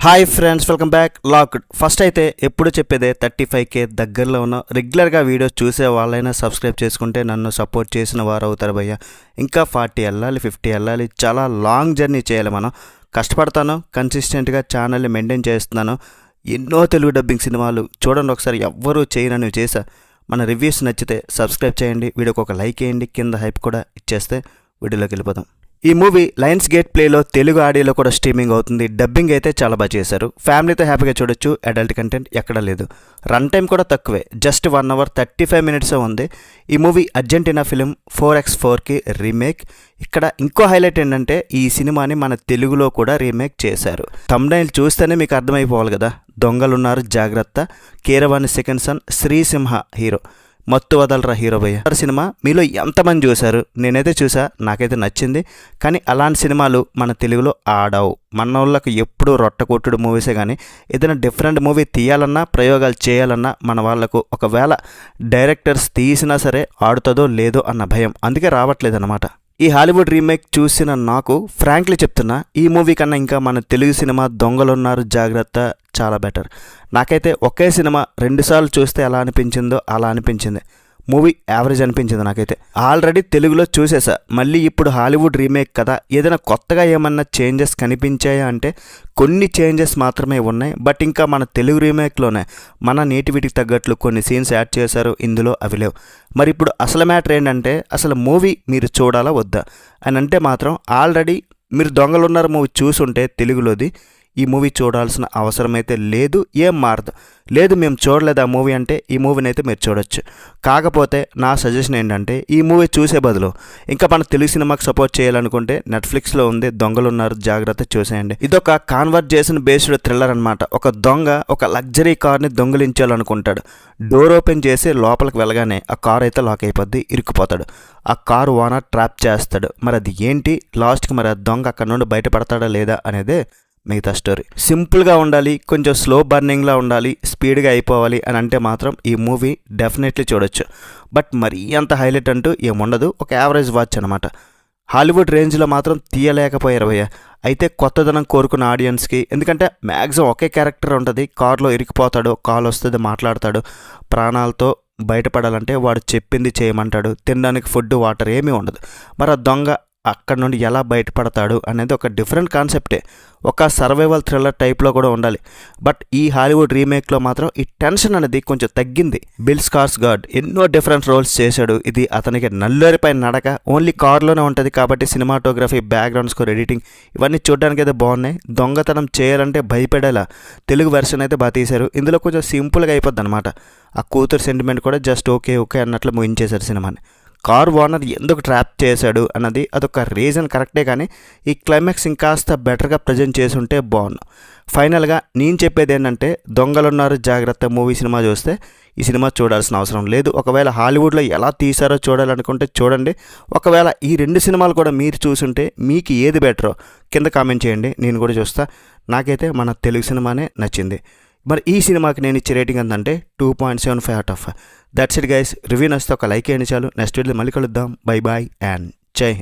Hi friends, welcome back. Locked first అయితే ఎప్పుడు చెప్పేదే 35K దగ్గరలో ఉన్న రెగ్యులర్గా వీడియోస్ చూసే వాళ్ళైనా సబ్స్క్రైబ్ చేసుకుంటే నన్ను సపోర్ట్ చేసిన వారు అవుతారు భయ్య. ఇంకా 40 వెళ్ళాలి, 50 వెళ్ళాలి, చాలా లాంగ్ జర్నీ చేయాలి. మనం కష్టపడతాను, కన్సిస్టెంట్గా ఛానల్ని మెయింటైన్ చేస్తున్నాను. ఎన్నో తెలుగు డబ్బింగ్ సినిమాలు చూడండి ఒకసారి, ఎవ్వరూ చేయనని చేశా. మన రివ్యూస్ నచ్చితే సబ్స్క్రైబ్ చేయండి, వీడియోకి ఒక లైక్ వేయండి, కింద హైప్ కూడా ఇచ్చేస్తే వీడియోలోకి వెళ్ళిపోదాం. ఈ మూవీ లయన్స్ గేట్ ప్లేలో తెలుగు ఆడియోలో కూడా స్ట్రీమింగ్ అవుతుంది. డబ్బింగ్ అయితే చాలా బాగా చేశారు. ఫ్యామిలీతో హ్యాపీగా చూడొచ్చు. అడల్ట్ కంటెంట్ ఎక్కడా లేదు. రన్ టైం కూడా తక్కువే, జస్ట్ 1 hour 35 minutes ఉంది. ఈ మూవీ అర్జెంటీనా ఫిలిం 4x4కి రీమేక్. ఇక్కడ ఇంకో హైలైట్ ఏంటంటే ఈ సినిమాని మన తెలుగులో కూడా రీమేక్ చేశారు. థంబ్నైల్ చూస్తేనే మీకు అర్థమైపోవాలి కదా. దొంగలున్నారు జాగ్రత్త, Keeravani second son, Srisimha hero, మత్తు వదలరా హీరో భయ్య. సినిమా మీలో ఎంతమంది చూశారు? నేనైతే చూసా, నాకైతే నచ్చింది. కానీ అలాంటి సినిమాలు మన తెలుగులో ఆడవు. మన వాళ్ళకు ఎప్పుడూ రొట్ట కొట్టుడు మూవీసే. కానీ ఏదైనా డిఫరెంట్ మూవీ తీయాలన్నా, ప్రయోగాలు చేయాలన్నా మన వాళ్ళకు ఒకవేళ డైరెక్టర్స్ తీసినా సరే ఆడుతుందో లేదో అన్న భయం, అందుకే రావట్లేదు అన్నమాట. ఈ హాలీవుడ్ రీమేక్ చూసిన నాకు ఫ్రాంక్లీ చెప్తున్నా, ఈ మూవీ కన్నా ఇంకా మన తెలుగు సినిమా దొంగలున్నారు జాగ్రత్త చాలా బెటర్. నాకైతే ఒకే సినిమా 2 సార్లు చూస్తే ఎలా అనిపించిందో అలా అనిపించింది. మూవీ యావరేజ్ అనిపించింది నాకైతే. ఆల్రెడీ తెలుగులో చూసేసా, మళ్ళీ ఇప్పుడు హాలీవుడ్ రీమేక్ కదా, ఏదైనా కొత్తగా ఏమన్నా చేంజెస్ కనిపించాయా అంటే కొన్ని చేంజెస్ మాత్రమే ఉన్నాయి. బట్ ఇంకా మన తెలుగు రీమేక్లోనే మన నేటివిటీకి తగ్గట్లు కొన్ని సీన్స్ యాడ్ చేశారు, ఇందులో అవి లేవు. మరి ఇప్పుడు అసలు మ్యాటర్ ఏంటంటే, అసలు మూవీ మీరు చూడాలా వద్దా అని అంటే మాత్రం, ఆల్రెడీ మీరు దొంగలున్నారు మూవీ చూసుంటే తెలుగులోది, ఈ మూవీ చూడాల్సిన అవసరం అయితే లేదు. ఏం మారదు లేదు, మేము చూడలేదు ఆ మూవీ అంటే ఈ మూవీని అయితే మీరు చూడొచ్చు. కాకపోతే నా సజెషన్ ఏంటంటే, ఈ మూవీ చూసే బదులు ఇంకా మన తెలుగు సినిమాకి సపోర్ట్ చేయాలనుకుంటే నెట్ఫ్లిక్స్లో ఉంది దొంగలున్నారు జాగ్రత్త, చూసేయండి. ఇదొక కాన్వర్జేషన్ బేస్డ్ థ్రిల్లర్ అనమాట. ఒక దొంగ ఒక లగ్జరీ కార్ని దొంగిలించాలనుకుంటాడు. డోర్ ఓపెన్ చేసి లోపలికి వెళ్ళగానే ఆ కార్ అయితే లాక్ అయిపోద్ది, ఇరుక్కుపోతాడు. ఆ కారు ఓనర్ ట్రాప్ చేస్తాడు. మరి అది ఏంటి, లాస్ట్కి మరి ఆ దొంగ అక్కడ నుండి బయటపడతాడా లేదా అనేదే మిగతా స్టోరీ. సింపుల్గా ఉండాలి, కొంచెం స్లో బర్నింగ్లా ఉండాలి, స్పీడ్గా అయిపోవాలి అని అంటే మాత్రం ఈ మూవీ డెఫినెట్లీ చూడొచ్చు. బట్ మరీ అంత హైలైట్ అంటూ ఏముండదు, ఒక యావరేజ్ వాచ్ అనమాట. హాలీవుడ్ రేంజ్లో మాత్రం తీయలేకపోయారు భయ్య. అయితే కొత్తదనం కోరుకున్న ఆడియన్స్కి, ఎందుకంటే మ్యాక్సిమం ఒకే క్యారెక్టర్ ఉంటుంది. కార్లో ఇరికిపోతాడు, కాల్ వస్తుంది, మాట్లాడతాడు, ప్రాణాలతో బయటపడాలంటే వాడు చెప్పింది చేయమంటాడు, తినడానికి ఫుడ్ వాటర్ ఏమీ ఉండదు. మరి ఆ దొంగ అక్కడ నుండి ఎలా బయటపడతాడు అనేది ఒక డిఫరెంట్ కాన్సెప్టే. ఒక సర్వైవల్ థ్రిల్లర్ టైప్లో కూడా ఉండాలి. బట్ ఈ హాలీవుడ్ రీమేక్లో మాత్రం ఈ టెన్షన్ అనేది కొంచెం తగ్గింది. బిల్ స్కార్స్గార్డ్ ఎన్నో డిఫరెంట్ రోల్స్ చేశాడు. ఇది అతనికి నల్లరిపై నడక, ఓన్లీ కార్లోనే ఉంటుంది కాబట్టి సినిమాటోగ్రఫీ, బ్యాక్గ్రౌండ్ స్కోర్, ఎడిటింగ్ ఇవన్నీ చూడడానికి అయితే బాగున్నాయి. దొంగతనం చేయాలంటే భయపడేలా తెలుగు వెర్షన్ అయితే బాగా తీశారు. ఇందులో కొంచెం సింపుల్గా అయిపోద్ది అనమాట. ఆ కూతురు సెంటిమెంట్ కూడా జస్ట్ ఓకే అన్నట్లు ముగించేశారు సినిమాని. కార్ ఓనర్ ఎందుకు ట్రాప్ చేశాడు అన్నది అదొక రీజన్ కరెక్టే, కానీ ఈ క్లైమాక్స్ ఇంకాస్త బెటర్గా ప్రజెంట్ చేసి ఉంటే బాగున్నాను. ఫైనల్గా నేను చెప్పేది ఏంటంటే, దొంగలున్నారు జాగ్రత్త మూవీ సినిమా చూస్తే ఈ సినిమా చూడాల్సిన అవసరం లేదు. ఒకవేళ హాలీవుడ్లో ఎలా తీశారో చూడాలనుకుంటే చూడండి. ఒకవేళ ఈ 2 సినిమాలు కూడా మీరు చూసుంటే మీకు ఏది బెటరో కింద కామెంట్ చేయండి, నేను కూడా చూస్తా. నాకైతే మన తెలుగు సినిమానే నచ్చింది. మరి ఈ సినిమాకి నేను ఇచ్చే రేటింగ్ ఎంతంటే 2.75 out of 5. That's it guys. Review నచ్చితే ఒక లైక్ వేయండి చాలు. నెక్స్ట్ వీడియోలో మళ్ళీ కలుద్దాం. బై బాయ్ అండ్ జై హింద్.